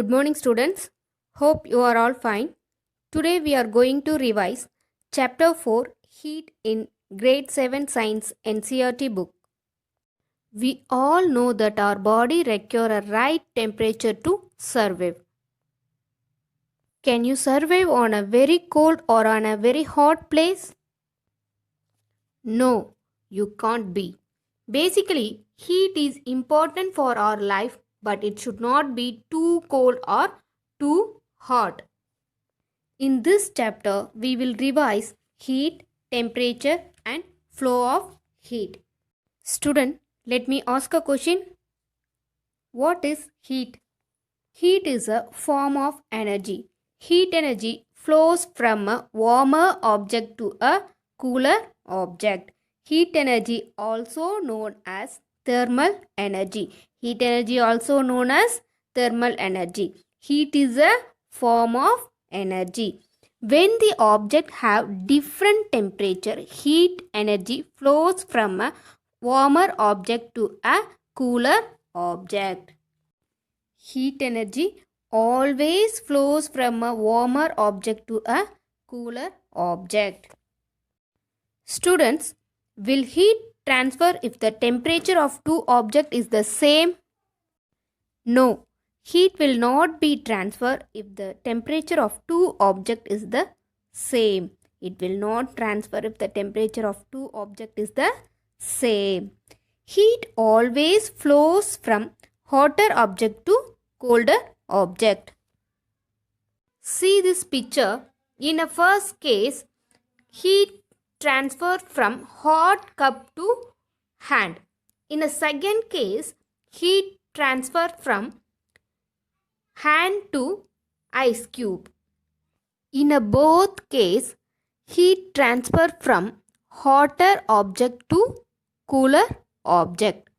Good morning, students. Hope you are all fine. Today we are going to revise Chapter 4 Heat in Grade 7 Science NCERT book. We all know that our body requires a right temperature to survive. Can you survive on a very cold or on a very hot place? No, you can't be. Basically, heat is important for our life, but it should not be too cold or too hot. In this chapter, we will revise heat, temperature and flow of heat. Student, let me ask a question. What is heat? Heat is a form of energy. Heat energy flows from a warmer object to a cooler object. Heat energy also known as thermal energy. Heat energy also known as thermal energy. Heat is a form of energy. When the object have different temperature, heat energy flows from a warmer object to a cooler object. Heat energy always flows from a warmer object to a cooler object. Students, will heat transfer if the temperature of two objects is the same? No, heat will not be transferred if the temperature of two objects is the same. It will not transfer if the temperature of two objects is the same. Heat always flows from hotter object to colder object. See this picture. In a first case, heat transferred from hot cup to hand. In a second case, heat transferred from hand to ice cube. In a both case, heat transferred from hotter object to cooler object.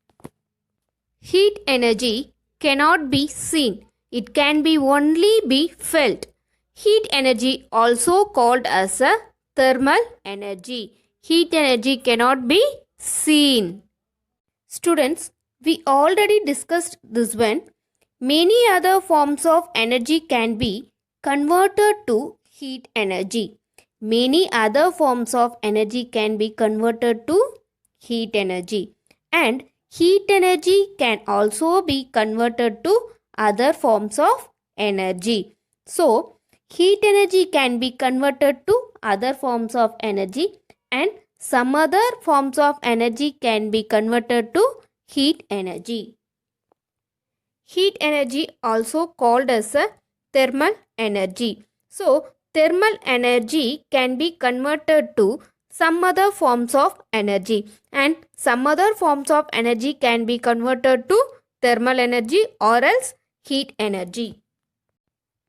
Heat energy cannot be seen. It can be only be felt. Heat energy also called as a thermal energy. Heat energy cannot be seen. Students, we already discussed this one. Many other forms of energy can be converted to heat energy. Many other forms of energy can be converted to heat energy. And heat energy can also be converted to other forms of energy. So, heat energy can be converted to other forms of energy and some other forms of energy can be converted to heat energy. Heat energy also called as a thermal energy. So, thermal energy can be converted to some other forms of energy and some other forms of energy can be converted to thermal energy or else heat energy.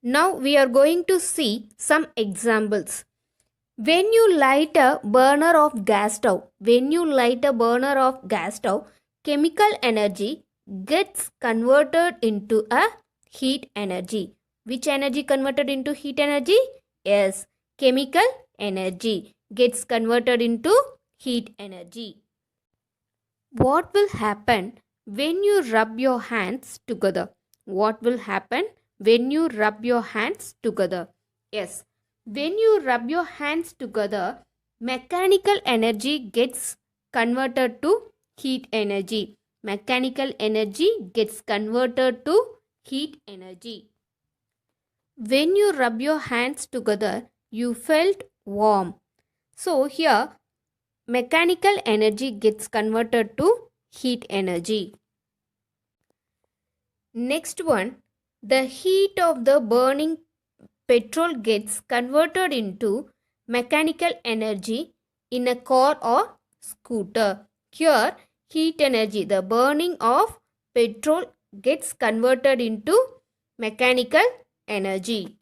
Now we are going to see some examples. When you light a burner of gas stove, chemical energy gets converted into a heat energy. Which energy converted into heat energy? Yes, chemical energy gets converted into heat energy. What will happen when you rub your hands together? What will happen when you rub your hands together? Yes, when you rub your hands together, mechanical energy gets converted to heat energy. Mechanical energy gets converted to heat energy. When you rub your hands together, you felt warm. So here, mechanical energy gets converted to heat energy. Next one, the heat of the burning petrol gets converted into mechanical energy in a car or scooter. Here, heat energy, the burning of petrol gets converted into mechanical energy.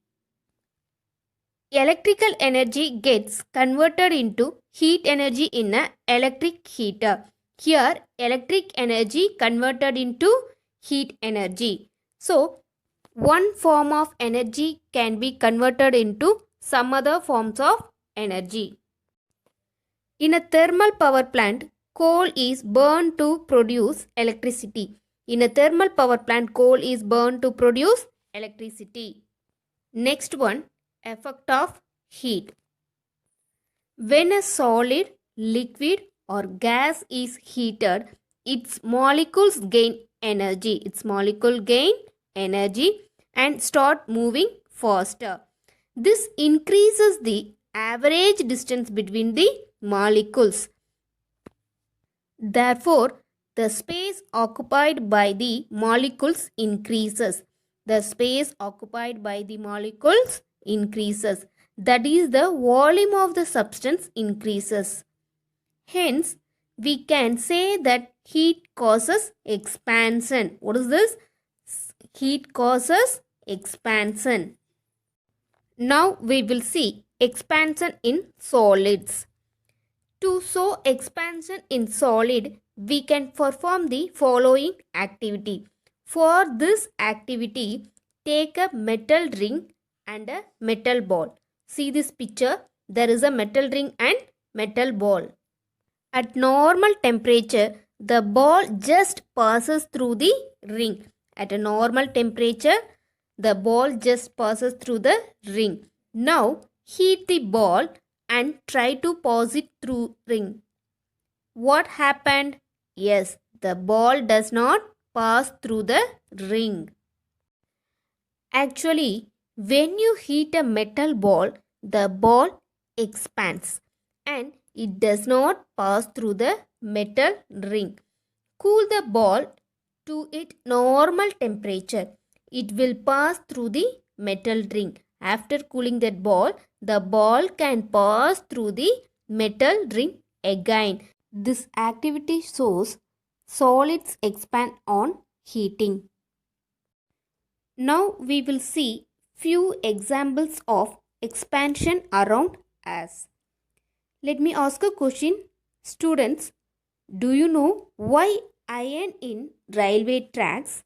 Electrical energy gets converted into heat energy in an electric heater. Here, electric energy converted into heat energy. So, one form of energy can be converted into some other forms of energy. In a thermal power plant, coal is burned to produce electricity. In a thermal power plant, coal is burned to produce electricity. Next one, effect of heat. When a solid, liquid or gas is heated, its molecules gain energy. Its molecule gain energy and start moving faster. This increases the average distance between the molecules. Therefore, the space occupied by the molecules increases. The space occupied by the molecules increases. That is, the volume of the substance increases. Hence, we can say that heat causes expansion. What is this? Heat causes expansion. Now we will see expansion in solids. To show expansion in solid, we can perform the following activity. For this activity, take a metal ring and a metal ball. See this picture, there is a metal ring and metal ball. At normal temperature, the ball just passes through the ring. At a normal temperature, the ball just passes through the ring. Now, heat the ball and try to pass it through ring. What happened? Yes, the ball does not pass through the ring. Actually, when you heat a metal ball, the ball expands and it does not pass through the metal ring. Cool the ball to its normal temperature. It will pass through the metal ring. After cooling that ball, the ball can pass through the metal ring again. This activity shows solids expand on heating. Now we will see few examples of expansion around us. Let me ask a question. Students, do you know why iron in railway tracks?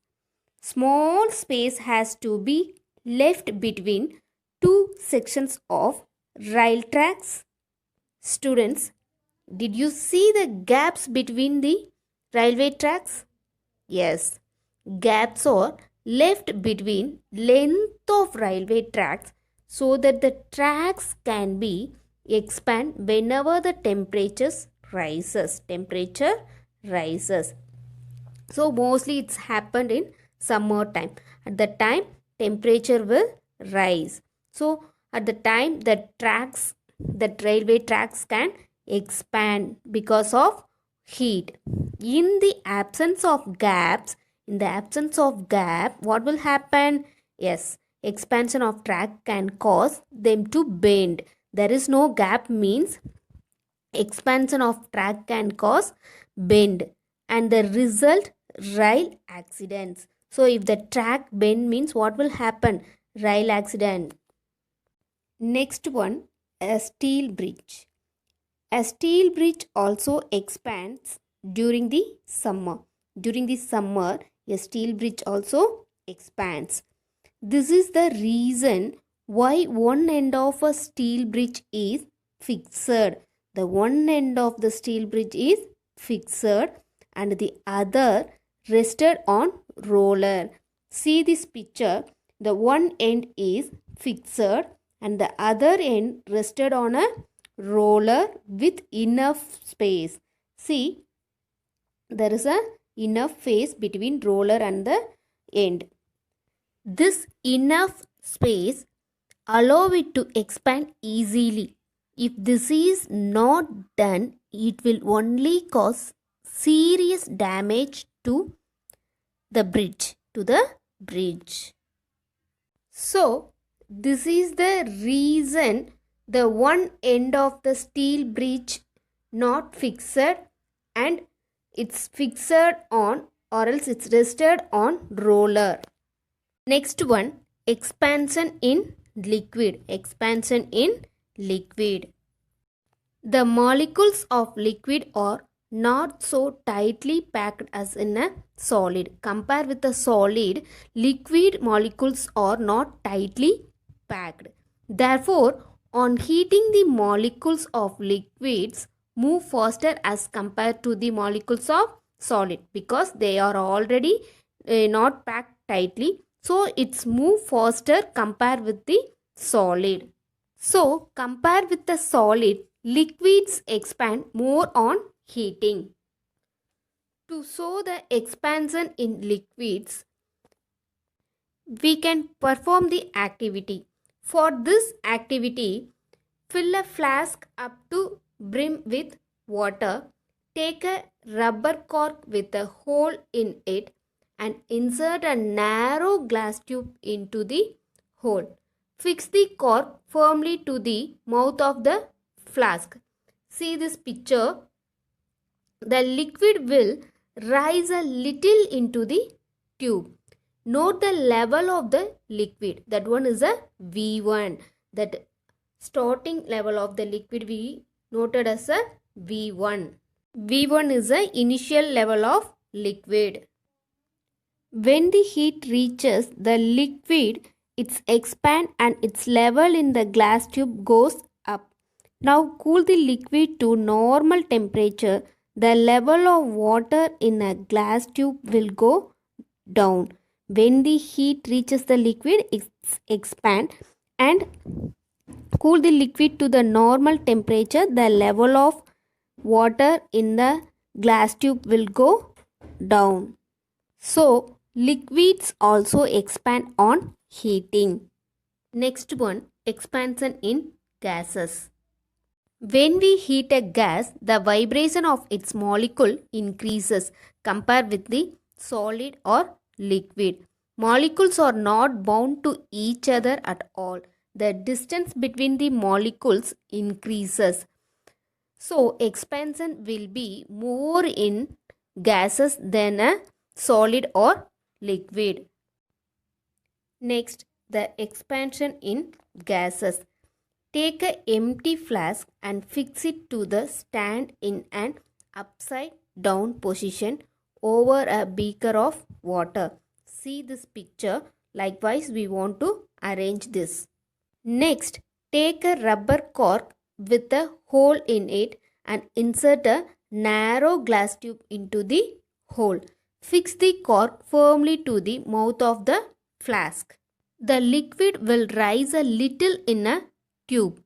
Small space has to be left between two sections of rail tracks. Students, did you see the gaps between the railway tracks? Yes, gaps are left between length of railway tracks so that the tracks can be expand whenever the temperature rises. So mostly it's happened in summer time. At the time temperature will rise. So at the time the railway tracks can expand because of heat. In the absence of gap, what will happen? Yes, expansion of track can cause them to bend. There is no gap means expansion of track can cause bend and the result rail accidents. So if the track bend means what will happen? Rail accident. Next one, a steel bridge. A steel bridge also expands during the summer. During the summer, a steel bridge also expands. This is the reason why one end of a steel bridge is fixed. The one end of the steel bridge is fixed and the other rested on roller. See this picture. The one end is fixed and the other end rested on a roller with enough space. See, there is a enough space between roller and the end. This enough space allow it to expand easily. If this is not done, it will only cause serious damage to the bridge. So, this is the reason the one end of the steel bridge not fixed and it's fixed on or else it's rested on roller. Next one, expansion in liquid. Expansion in liquid. The molecules of liquid are not so tightly packed as in a solid. Compare with a solid, liquid molecules are not tightly packed. Therefore, on heating, the molecules of liquids move faster as compared to the molecules of solid because they are already not packed tightly. So it's move faster compared with the solid. So compare with the solid, liquids expand more on heating. To show the expansion in liquids, we can perform the activity. For this activity, fill a flask up to brim with water. Take a rubber cork with a hole in it and insert a narrow glass tube into the hole. Fix the cork firmly to the mouth of the flask. See this picture. The liquid will rise a little into the tube. Note the level of the liquid. That one is a V1. That starting level of the liquid we noted as a V1. V1 is the initial level of liquid. When the heat reaches the liquid, its expand and its level in the glass tube goes up. Now cool the liquid to normal temperature. The level of water in a glass tube will go down. When the heat reaches the liquid, it expand and cool the liquid to the normal temperature. The level of water in the glass tube will go down. So, liquids also expand on heating. Next one, expansion in gases. When we heat a gas, the vibration of its molecule increases compared with the solid or liquid. Molecules are not bound to each other at all. The distance between the molecules increases. So, expansion will be more in gases than a solid or liquid. Next, the expansion in gases. Take an empty flask and fix it to the stand in an upside down position over a beaker of water. See this picture. Likewise, we want to arrange this. Next, take a rubber cork with a hole in it and insert a narrow glass tube into the hole. Fix the cork firmly to the mouth of the flask. The liquid will rise a little in a tube.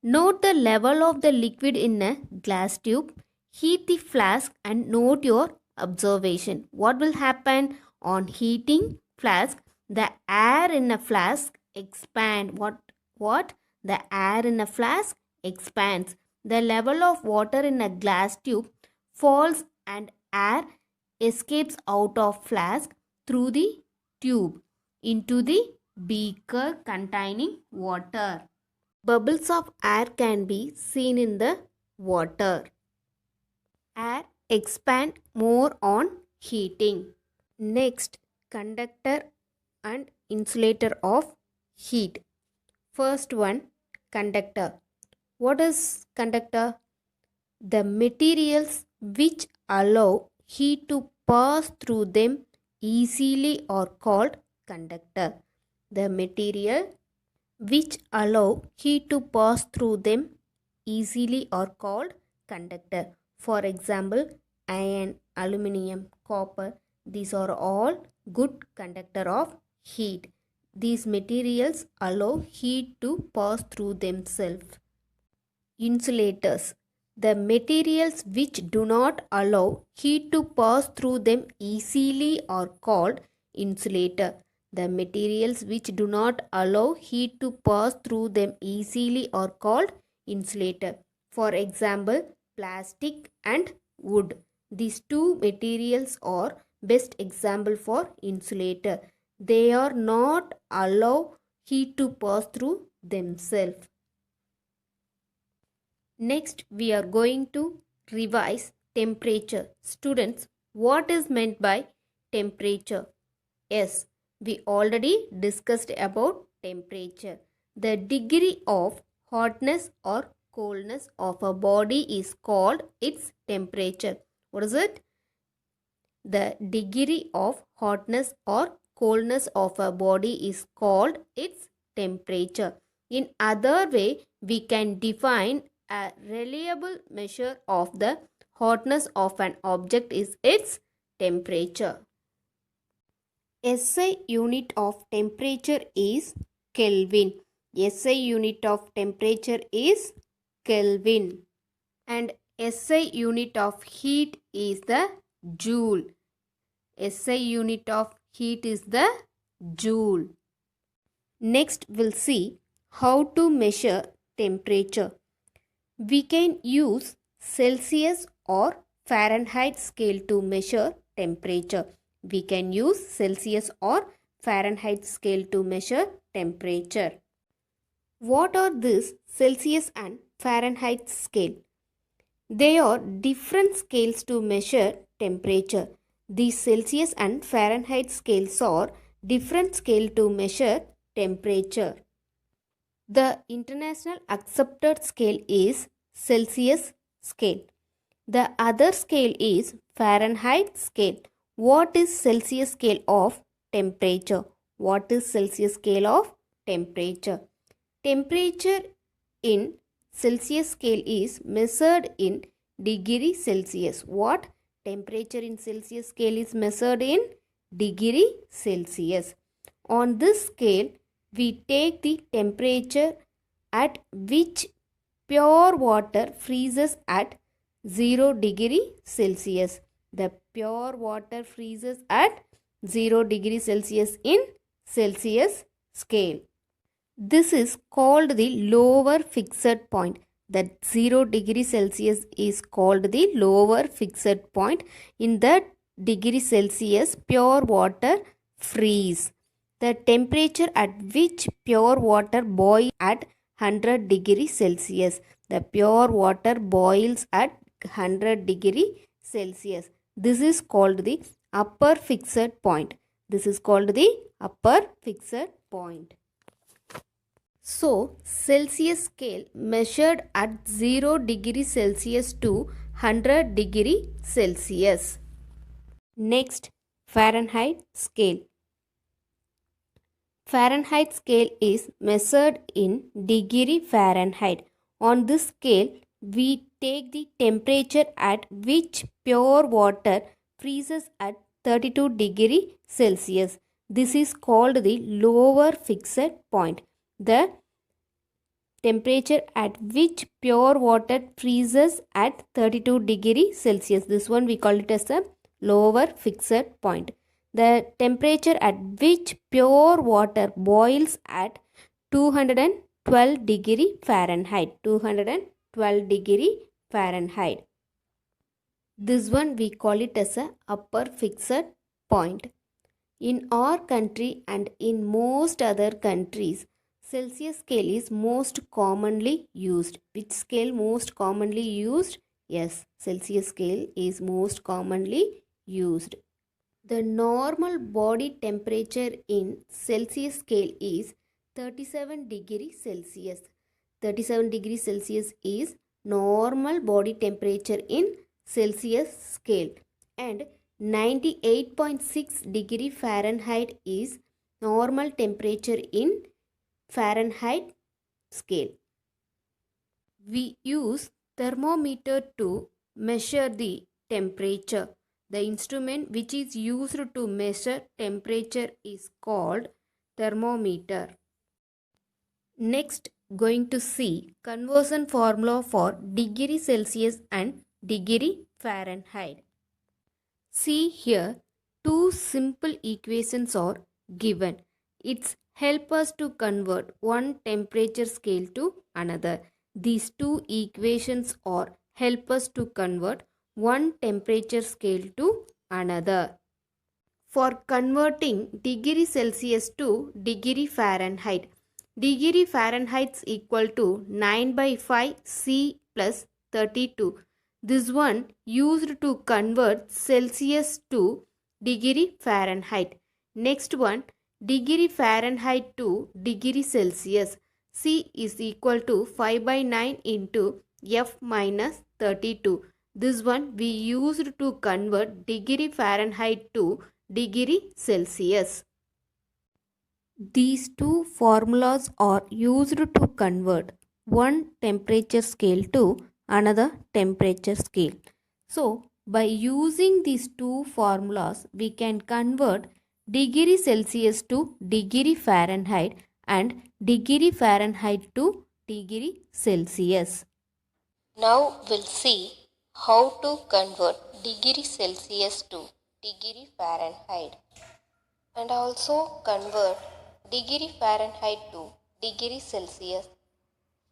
Note the level of the liquid in a glass tube. Heat the flask and note your observation. What will happen on heating flask? The air in a flask expand. What? The air in a flask expands. The level of water in a glass tube falls and air escapes out of flask through the tube into the beaker containing water. Bubbles of air can be seen in the water. Air expand more on heating. Next, conductor and insulator of heat. First one, conductor. What is conductor? The materials which allow heat to pass through them easily are called conductor. The material which allow heat to pass through them easily are called conductor. For example, iron, aluminium, copper, these are all good conductor of heat. These materials allow heat to pass through themselves. Insulators. The materials which do not allow heat to pass through them easily are called insulator. The materials which do not allow heat to pass through them easily are called insulator. For example, plastic and wood. These two materials are best example for insulator. They are not allow heat to pass through themselves. Next, we are going to revise temperature. Students, what is meant by temperature? Yes, we already discussed about temperature. The degree of hotness or coldness of a body is called its temperature. What is it? The degree of hotness or coldness of a body is called its temperature. In other way, we can define a reliable measure of the hotness of an object is its temperature. SI unit of temperature is Kelvin. SI unit of temperature is Kelvin. And SI unit of heat is the joule. SI unit of heat is the joule. Next we'll see how to measure temperature. We can use Celsius or Fahrenheit scale to measure temperature. We can use Celsius or Fahrenheit scale to measure temperature. What are these Celsius and Fahrenheit scale? They are different scales to measure temperature. These Celsius and Fahrenheit scales are different scale to measure temperature. The international accepted scale is Celsius scale. The other scale is Fahrenheit scale. What is Celsius scale of temperature? What is Celsius scale of temperature? Temperature in Celsius scale is measured in degree Celsius. What? Temperature in Celsius scale is measured in degree Celsius. On this scale, we take the temperature at which pure water freezes at 0 degree Celsius. The pure water freezes at 0 degree Celsius in Celsius scale. This is called the lower fixed point. That 0 degree Celsius is called the lower fixed point. In that degree Celsius, pure water freeze. The temperature at which pure water boils at 100 degree Celsius. The pure water boils at 100 degree Celsius. This is called the upper fixed point. This is called the upper fixed point. So, Celsius scale measured at 0 degree Celsius to 100 degree Celsius. Next, Fahrenheit scale. Fahrenheit scale is measured in degree Fahrenheit. On this scale, we take the temperature at which pure water freezes at 32 degree Celsius. This is called the lower fixed point. The temperature at which pure water freezes at 32 degree Celsius. This one we call it as the lower fixed point. The temperature at which pure water boils at 212 degree Fahrenheit. 212 degree Fahrenheit. This one we call it as a upper fixed point. In our country and in most other countries, Celsius scale is most commonly used. Which scale most commonly used? Yes, Celsius scale is most commonly used. The normal body temperature in Celsius scale is 37 degree Celsius. 37 degree Celsius is normal body temperature in Celsius scale, and 98.6 degree Fahrenheit is normal temperature in Fahrenheit scale. We use thermometer to measure the temperature. The instrument which is used to measure temperature is called thermometer. Next, going to see conversion formula for degree Celsius and degree Fahrenheit. See here, two simple equations are given. It's help us to convert one temperature scale to another. These two equations are help us to convert one temperature scale to another. For converting degree Celsius to degree Fahrenheit, degree Fahrenheit is equal to 9 by 5 C plus 32. This one used to convert Celsius to degree Fahrenheit. Next one, degree Fahrenheit to degree Celsius. C is equal to 5 by 9 into F minus 32. This one we used to convert degree Fahrenheit to degree Celsius. These two formulas are used to convert one temperature scale to another temperature scale. So, by using these two formulas, we can convert degree Celsius to degree Fahrenheit and degree Fahrenheit to degree Celsius. Now we'll see how to convert degree Celsius to degree Fahrenheit and also convert degree Fahrenheit to degree Celsius.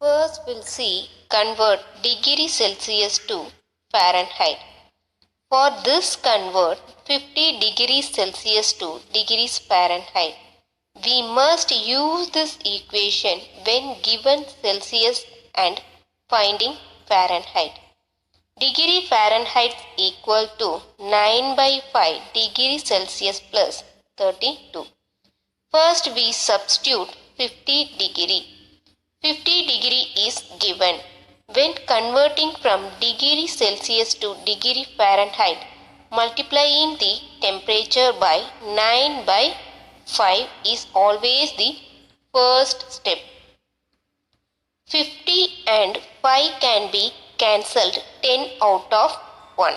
First we'll see convert degree Celsius to Fahrenheit. For this convert 50 degrees Celsius to degrees Fahrenheit. We must use this equation when given Celsius and finding Fahrenheit. Degree Fahrenheit equal to 9 by 5 degrees Celsius plus 32. First we substitute 50 degree. 50 degree is given. When converting from degree Celsius to degree Fahrenheit, multiplying the temperature by 9 by 5 is always the first step. 50 and 5 can be cancelled 10 out of 1.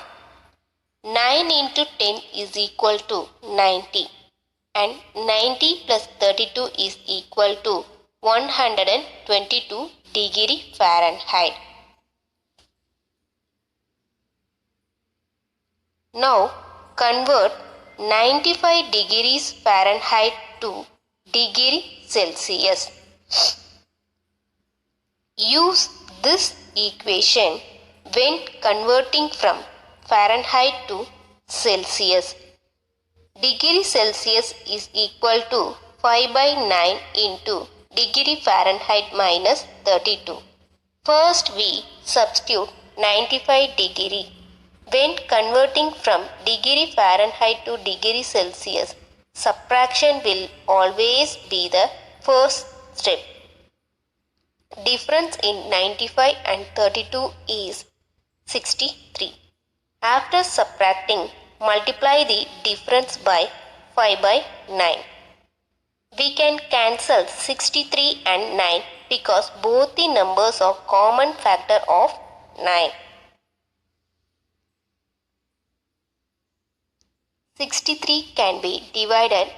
9 into 10 is equal to 90 and 90 plus 32 is equal to 122 degree Fahrenheit. Now convert 95 degrees Fahrenheit to degree Celsius. Use this equation when converting from Fahrenheit to Celsius. Degree Celsius is equal to 5 by 9 into degree Fahrenheit minus 32. First we substitute 95 degree. When converting from degree Fahrenheit to degree Celsius, subtraction will always be the first step. Difference in 95 and 32 is 63. After subtracting, multiply the difference by 5 by 9. We can cancel 63 and 9 because both the numbers are common factor of 9. 63 can be divided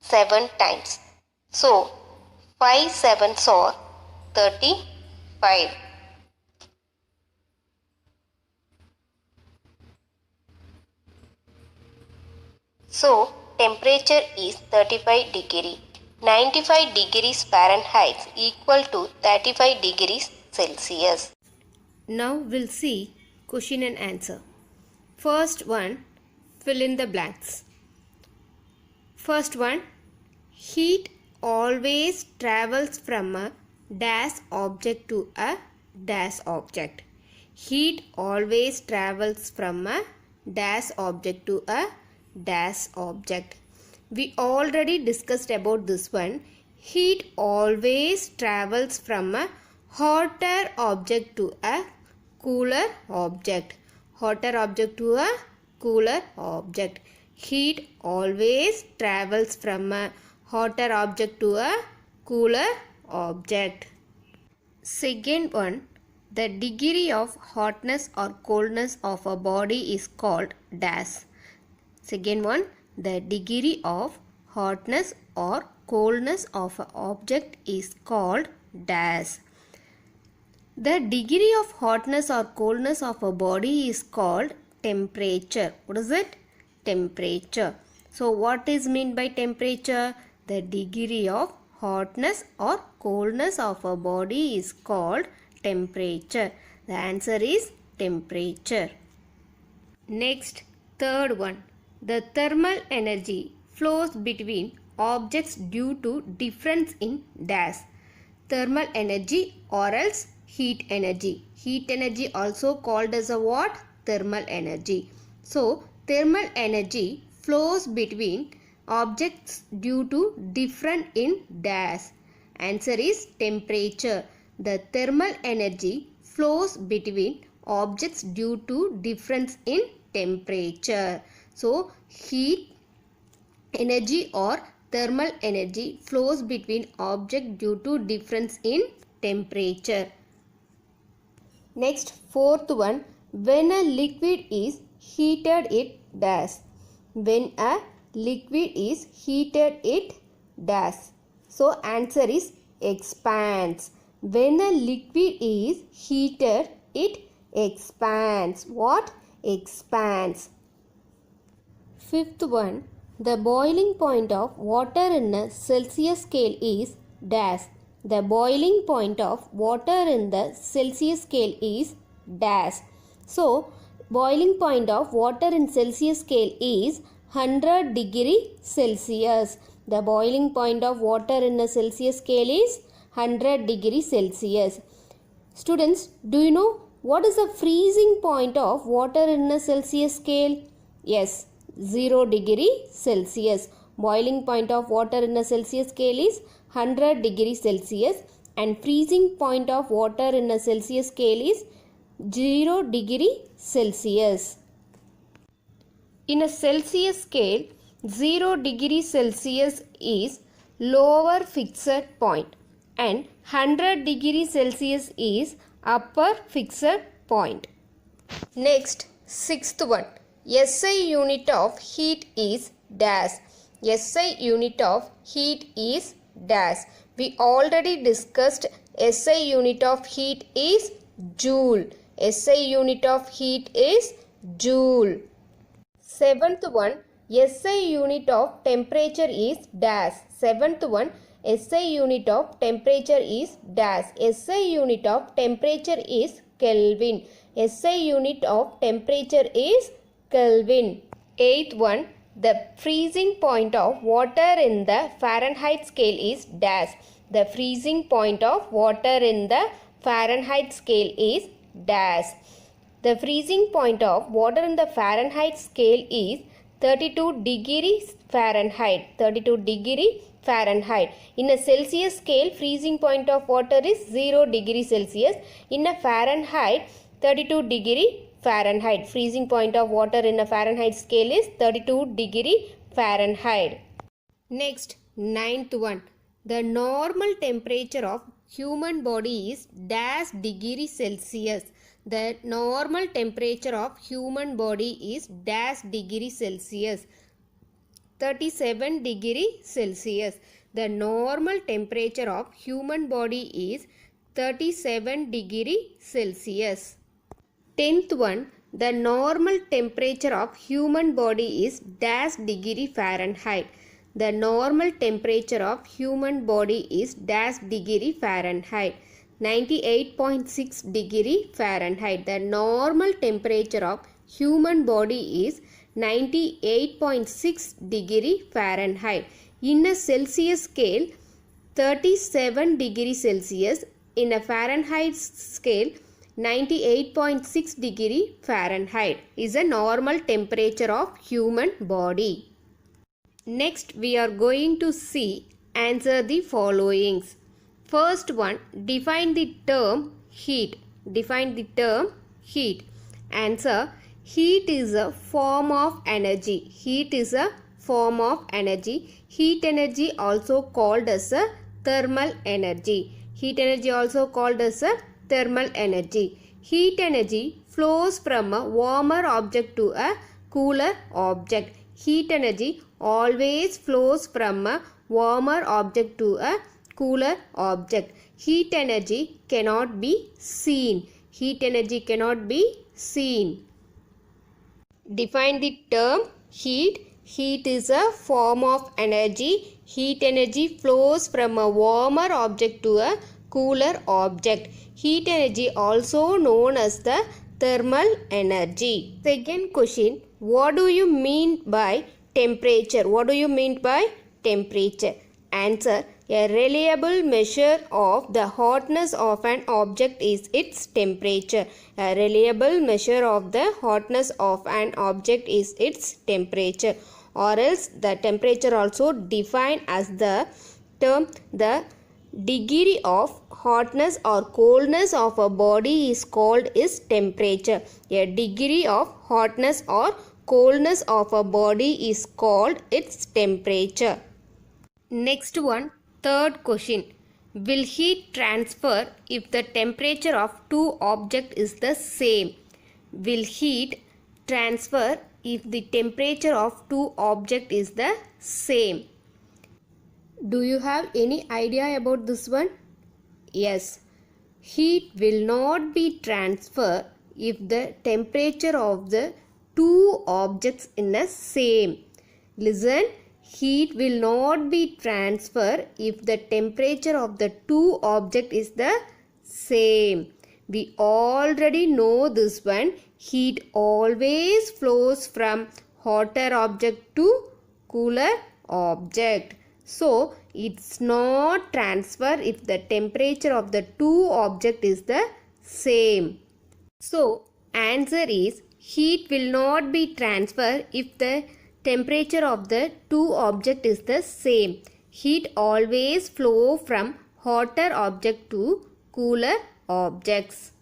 7 times. So 5 sevens are 35. So temperature is 35 degree. 95 degrees Fahrenheit equal to 35 degrees Celsius. Now we'll see question and answer. First one, fill in the blanks. First one, heat always travels from a dash object to a dash object. Heat always travels from a dash object to a dash object. We already discussed about this one. Heat always travels from a hotter object to a cooler object. Hotter object to a cooler object. Heat always travels from a hotter object to a cooler object. Second one, the degree of hotness or coldness of a body is called dash. Second one, the degree of hotness or coldness of an object is called dash. The degree of hotness or coldness of a body is called temperature. What is it? Temperature. So what is meant by temperature? The degree of hotness or coldness of a body is called temperature. The answer is temperature. Next, third one. The thermal energy flows between objects due to difference in dash. Thermal energy or else heat energy. Heat energy also called as a what? Thermal energy. So, thermal energy flows between objects due to difference in dash. Answer is temperature. The thermal energy flows between objects due to difference in temperature. So, heat energy or thermal energy flows between objects due to difference in temperature. Next, fourth one, when a liquid is heated it dash. When a liquid is heated, it does. So answer is expands. When a liquid is heated, it expands. What? Expands. Fifth one, the boiling point of water in a Celsius scale is dash. The boiling point of water in the Celsius scale is dash. So, boiling point of water in Celsius scale is 100 degree Celsius. The boiling point of water in a Celsius scale is 100 degree Celsius. Students, do you know what is the freezing point of water in a Celsius scale? Yes, 0 degree Celsius. Boiling point of water in a Celsius scale is 100 degree Celsius and freezing point of water in a Celsius scale is 0 degree Celsius. In a Celsius scale, 0 degree Celsius is lower fixed point and 100 degree Celsius is upper fixed point. Next, sixth one. SI unit of heat is dash. SI unit of heat is dash. We already discussed SI unit of heat is joule. SI unit of heat is joule. Seventh one, SI unit of temperature is dash. Seventh one, SI unit of temperature is dash. SI unit of temperature is Kelvin. SI unit of temperature is Kelvin. Eighth one, the freezing point of water in the Fahrenheit scale is dash. The freezing point of water in the Fahrenheit scale is dash. The freezing point of water in the Fahrenheit scale is 32 degrees Fahrenheit. 32 degree Fahrenheit. In a Celsius scale, freezing point of water is 0 degree Celsius. In a Fahrenheit, 32 degree Fahrenheit. Freezing point of water in a Fahrenheit scale is 32 degree Fahrenheit. Next, ninth one. The normal temperature of human body is dash degree Celsius. The normal temperature of human body is dash degree Celsius. 37 degree Celsius. The normal temperature of human body is 37 degree Celsius. 10th one, the normal temperature of human body is dash degree Fahrenheit. The normal temperature of human body is dash degree Fahrenheit. 98.6 degree Fahrenheit. The normal temperature of human body is 98.6 degree Fahrenheit. In a Celsius scale, 37 degree Celsius. In a Fahrenheit scale, 98.6 degree Fahrenheit is a normal temperature of human body. Next, we are going to see answer the followings. First one, define the term heat. Define the term heat. Answer, heat is a form of energy. Heat is a form of energy. Heat energy also called as a thermal energy. Heat energy also called as a thermal energy. Heat energy flows from a warmer object to a cooler object. Heat energy always flows from a warmer object to a cooler object. Heat energy cannot be seen. Heat energy cannot be seen. Define the term heat. Heat is a form of energy. Heat energy flows from a warmer object to a cooler object. Heat energy also known as the thermal energy. Second question, what do you mean by temperature? What do you mean by temperature? Answer, a reliable measure of the hotness of an object is its temperature. A reliable measure of the hotness of an object is its temperature. Or else the temperature also defined as the term the degree of hotness or coldness of a body is called its temperature. A degree of hotness or coldness of a body is called its temperature. Next one, third question. Will heat transfer if the temperature of two objects is the same? Will heat transfer if the temperature of two objects is the same. Do you have any idea about this one? Yes. Heat will not be transferred if the temperature of the two objects is the same. Listen, heat will not be transferred if the temperature of the two objects is the same. We already know this one. Heat always flows from hotter object to cooler object. So, it's not transfer if the temperature of the two object is the same. So, answer is heat will not be transferred if the temperature of the two object is the same. Heat always flow from hotter object to cooler objects.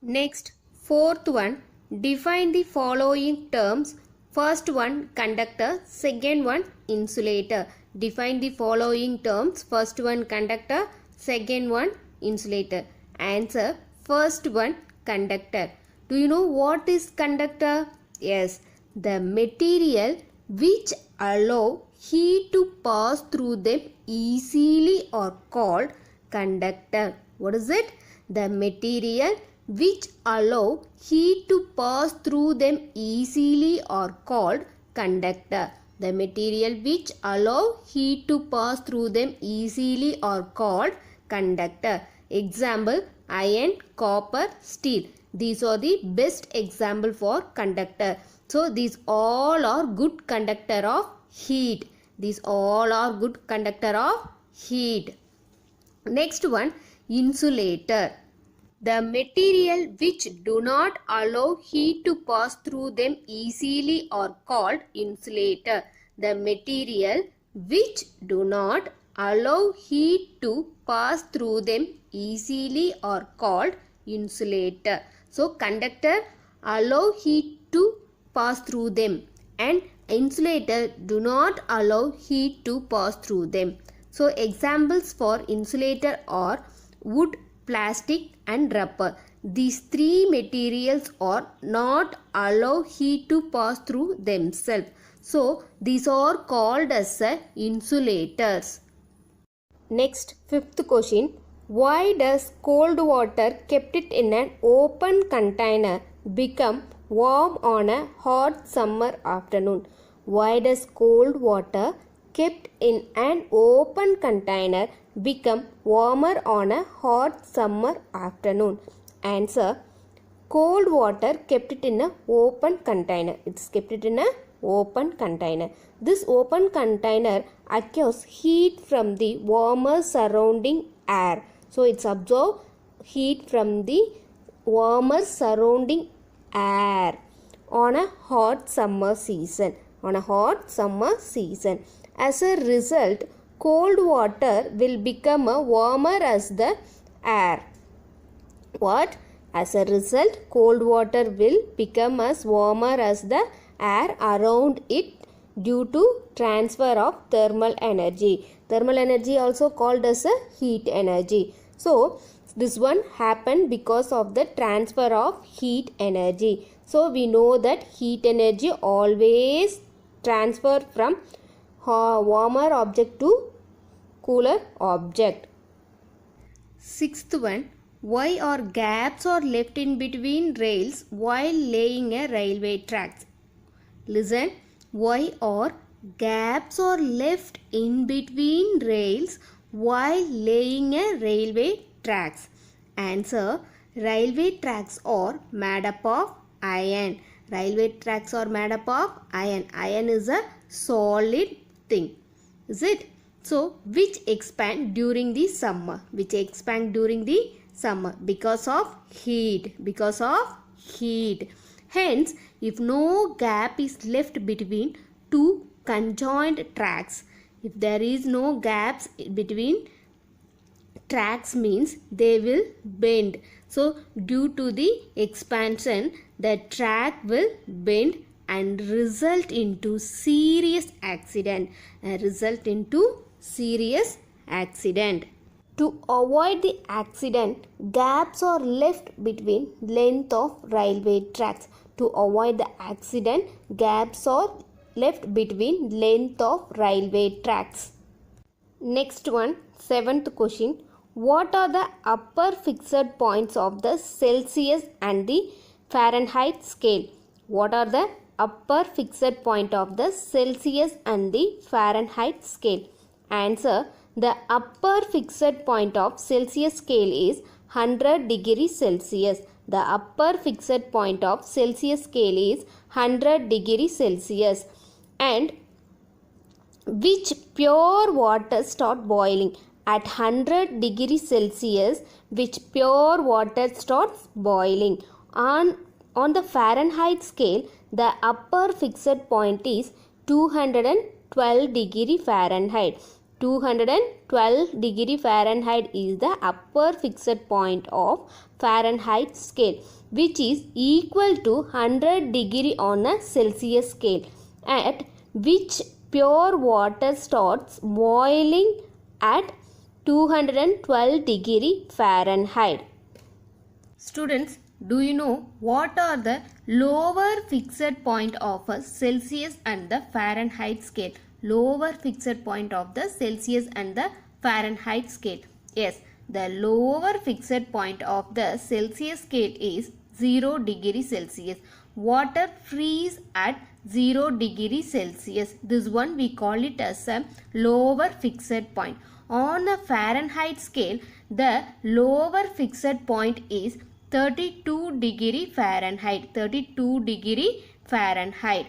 Next, fourth one, define the following terms. First one, conductor. Second one, insulator. Define the following terms. First one, conductor. Second one, insulator. Answer, first one, conductor. Do you know what is conductor? Yes, the material which allow heat to pass through them easily are called conductor. What is it? The material which allow heat to pass through them easily are called conductor. The material which allow heat to pass through them easily are called conductor. Example, iron, copper, steel. These are the best example for conductor. So, these all are good conductor of heat. These all are good conductor of heat. Next one, insulator. The material which do not allow heat to pass through them easily are called insulator. The material which do not allow heat to pass through them easily are called insulator. So, conductor allow heat to pass through them and insulator do not allow heat to pass through them. So, examples for insulator are wood, plastic and rubber. These three materials are not allow heat to pass through themselves. So, these are called as insulators. Next, fifth question. Why does cold water kept it in an open container become warm on a hot summer afternoon? Why does cold water kept in an open container become warmer on a hot summer afternoon? Answer, cold water kept it in an open container. It's kept it in an open container. This open container acquires heat from the warmer surrounding air. So, it's absorb heat from the warmer surrounding air on a hot summer season. On a hot summer season. As a result, cold water will become warmer as the air. What? As a result, cold water will become as warmer as the air around it due to transfer of thermal energy. Thermal energy also called as a heat energy. So, this one happened because of the transfer of heat energy. So, we know that heat energy always transfer from warmer object to cooler object. Sixth one, why are gaps are left in between rails while laying a railway tracks? Listen, why are gaps are left in between rails while laying a railway tracks? Answer, railway tracks are made up of iron. Railway tracks are made up of iron. Iron is a solid thing. Is it? So, which expand during the summer? Which expand during the summer? Because of heat. Because of heat. Hence, if no gap is left between two conjoined tracks, if there is no gaps between tracks means they will bend. So, due to the expansion, the track will bend and result into serious accident. To avoid the accident, gaps are left between length of railway tracks. To avoid the accident, gaps are left between length of railway tracks. Next one, seventh question. What are the upper fixed points of the Celsius and the Fahrenheit scale? What are the upper fixed point of the Celsius and the Fahrenheit scale? Answer. The upper fixed point of Celsius scale is 100 degrees Celsius. The upper fixed point of Celsius scale is 100 degrees Celsius. And which pure water start boiling at 100 degrees Celsius? Which pure water starts boiling? On the Fahrenheit scale, the upper fixed point is 212 degree Fahrenheit. 212 degree Fahrenheit is the upper fixed point of Fahrenheit scale, which is equal to 100 degree on a Celsius scale. At which pure water starts boiling at 212 degree Fahrenheit? Students, do you know what are the lower fixed point of a Celsius and the Fahrenheit scale? Lower fixed point of the Celsius and the Fahrenheit scale. Yes, the lower fixed point of the Celsius scale is 0 degree Celsius. Water freeze at 0 degree Celsius. This one we call it as a lower fixed point. On a Fahrenheit scale, the lower fixed point is 32 degree Fahrenheit. 32 degree Fahrenheit.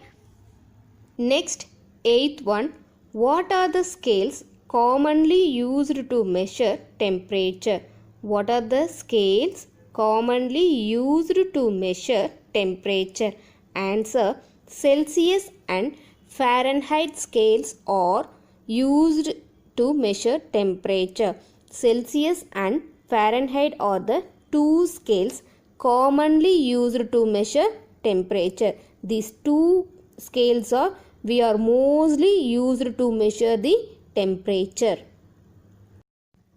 Next, eighth one. What are the scales commonly used to measure temperature? What are the scales commonly used to measure temperature? Answer. Celsius and Fahrenheit scales are used to measure temperature. Celsius and Fahrenheit are the two scales commonly used to measure temperature. These two scales we are mostly used to measure the temperature.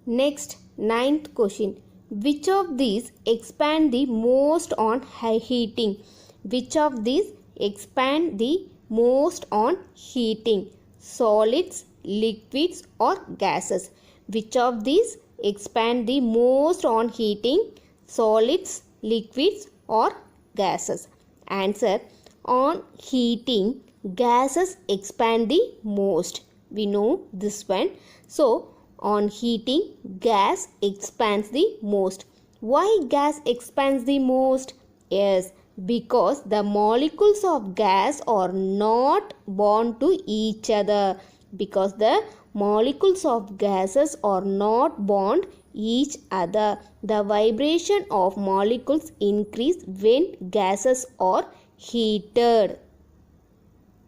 Next, ninth question. Which of these expand the most on heating? Which of these expand the most on heating? Solids, liquids or gases? Which of these expand the most on heating? Solids, liquids or gases? Answer. On heating, gases expand the most. We know this one. So, on heating, gas expands the most. Why gas expands the most? Yes, because the molecules of gas are not bound to each other. Because the molecules of gases are not bound each other. The vibration of molecules increase when gases are heated.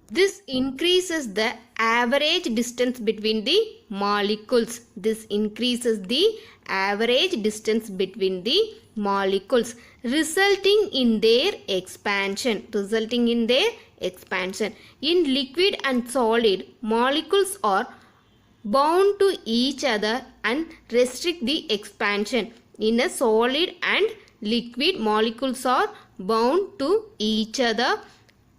This increases the average distance between the molecules. This increases the average distance between the molecules, resulting in their expansion. In liquid and solid, molecules are bound to each other and restrict the expansion. In a solid and liquid, molecules are bound to each other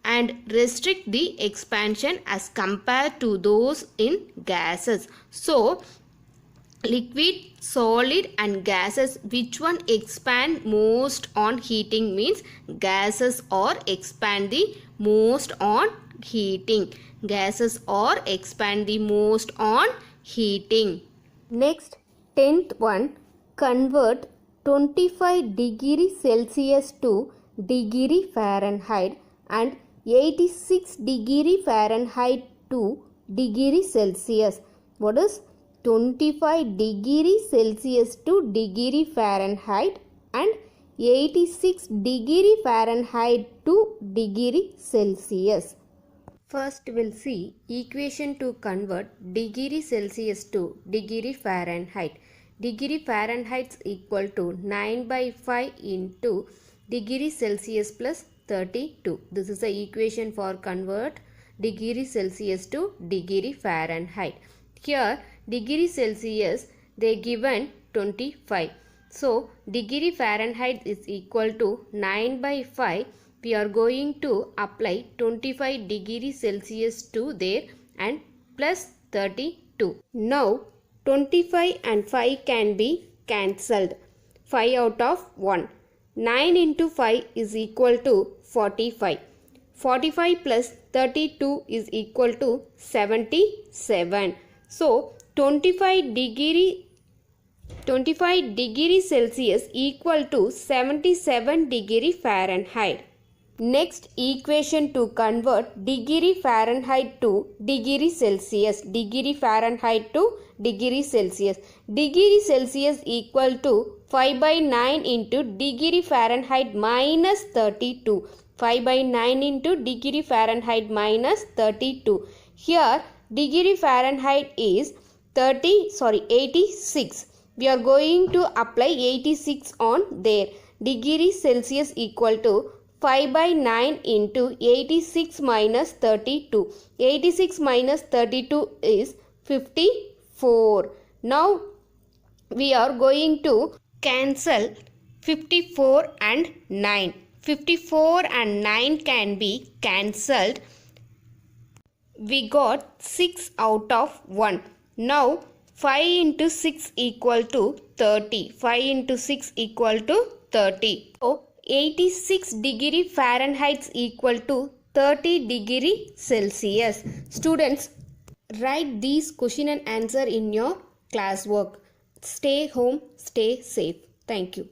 and restrict the expansion as compared to those in gases. So, liquid, solid and gases, which one expand most on heating? Means gases or expand the most on heating. Gases or expand the most on heating. Next, 10th one. Convert 25 degree Celsius to degree Fahrenheit and 86 degree Fahrenheit to degree Celsius. What is 25 degree Celsius to degree Fahrenheit and 86 degree Fahrenheit to degree Celsius? First we'll see equation to convert degree Celsius to degree Fahrenheit. Degree Fahrenheit is equal to 9/5 into degree Celsius plus 32. This is the equation for convert degree Celsius to degree Fahrenheit. Here degree Celsius they given 25. So degree Fahrenheit is equal to 9/5 we are going to apply 25 degrees Celsius to there and plus 32. Now 25 and 5 can be cancelled. 5 out of 1. 9 into 5 is equal to 45. 45 plus 32 is equal to 77. So 25 degree Celsius equal to 77 degree Fahrenheit. Next equation to convert degree Fahrenheit to degree Celsius. Degree Fahrenheit to degree Celsius. Degree Celsius equal to 5 by 9 into degree Fahrenheit minus 32. 5 by 9 into degree Fahrenheit minus 32. Here degree Fahrenheit is 86. We are going to apply 86 on there. Degree Celsius equal to 5 by 9 into 86 minus 32. 86 minus 32 is 54. Now we are going to cancel 54 and 9. 54 and 9 can be cancelled. We got 6 out of 1. Now 5 into 6 equal to 30. 5 into 6 equal to 30. So 86 degree Fahrenheit equal to 30 degree Celsius. Students, write these question and answer in your classwork. Stay home, stay safe. Thank you.